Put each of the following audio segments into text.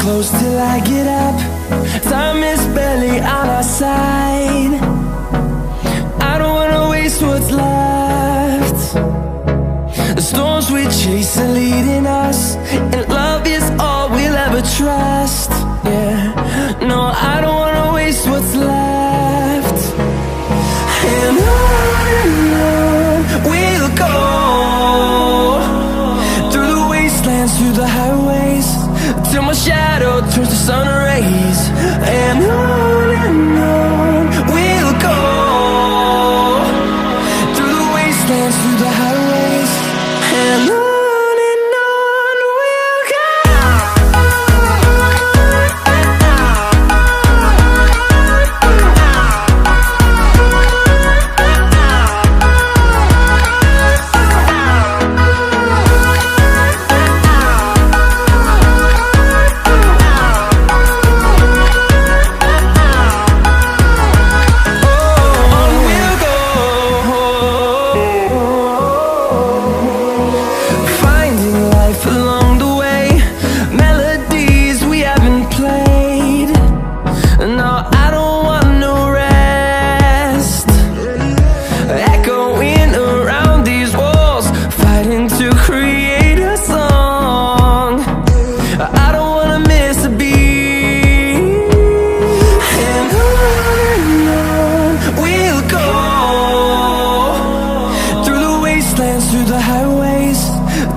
close till I get up. Time is barely on our side. I don't wanna waste what's left. The storms we chase are leading us, and love is all we'll ever trust. Yeah, no, I don't wanna waste what's left. And on we'll go, through the wastelands, through the highways, till my shadow turns to sun rays. And on we'll go, through the wastelands, through the highways, and on we'll go. Through the highways,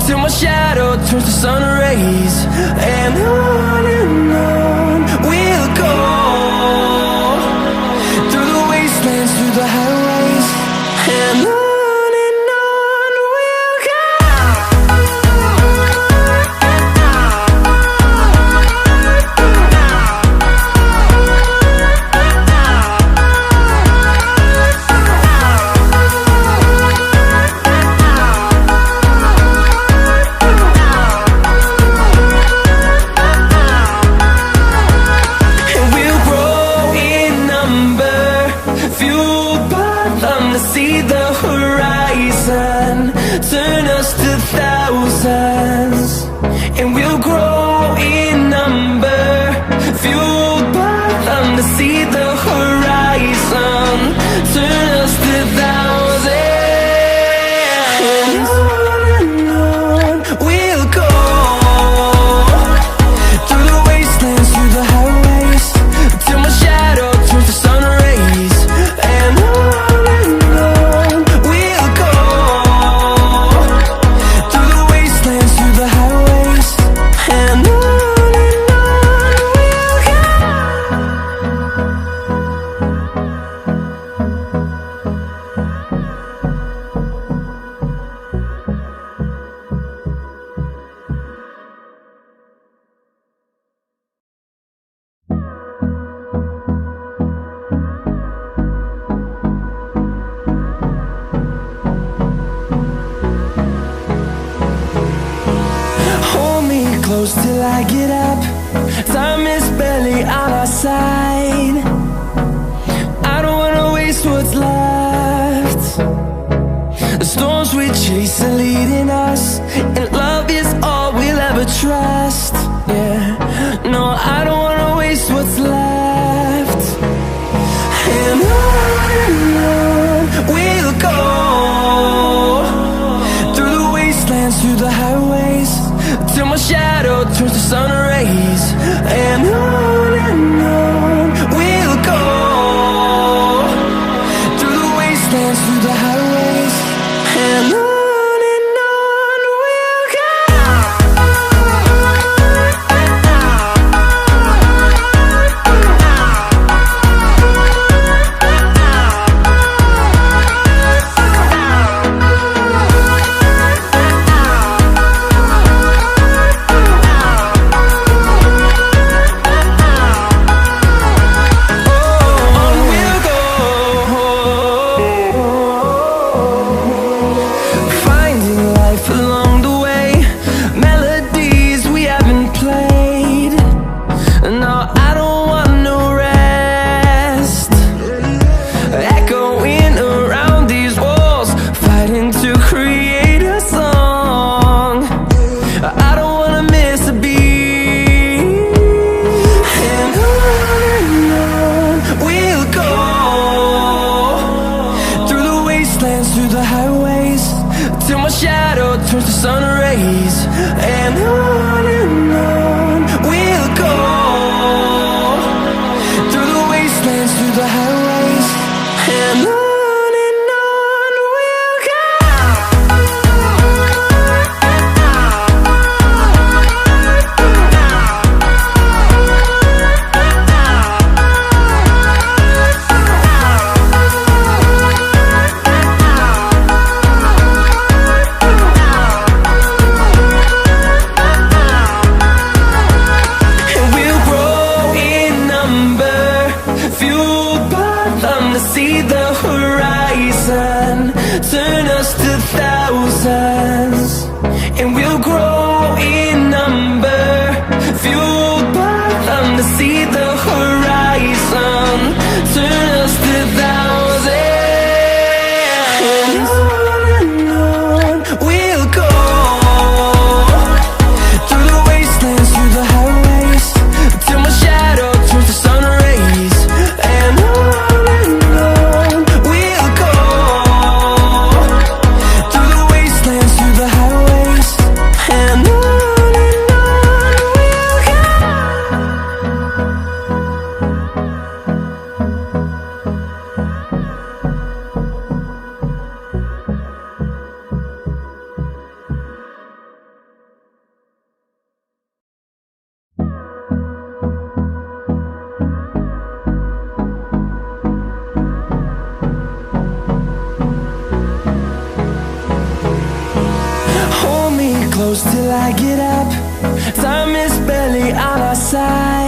till my shadow turns to sun rays. And on we'll go, through the wastelands, through the highways, and on we'll go. See the horizon turn us to thousands, and we'll grow in number, fueled by them. To see the horizon turn us to thousands, and on we'll go, through the wastelands, through the highways, till my shadow turns to sun rays. And close till I get up. Time is barely on our side. I don't wanna waste what's left. The storms we chase are leading us, and love is all we'll ever trust. Yeah, no, I don't wanna waste what's left. And on we'll go, through the wastelands, through the highways, till my shadow turns to sun rays. And on we'll go, through the wastelands, through the highways, and on we'll go. fueled by them to see the horizon, turn us to thousands, and we'll grow in number. Fueled by them to see the horizon, turn us to thousands, and on we'll go, through the wastelands, through the highways, till my shadow turns to sun rays. And on we'll go, through the wastelands, through the highways, and on we'll go. Hold me close till I get up. Time is barely on our side.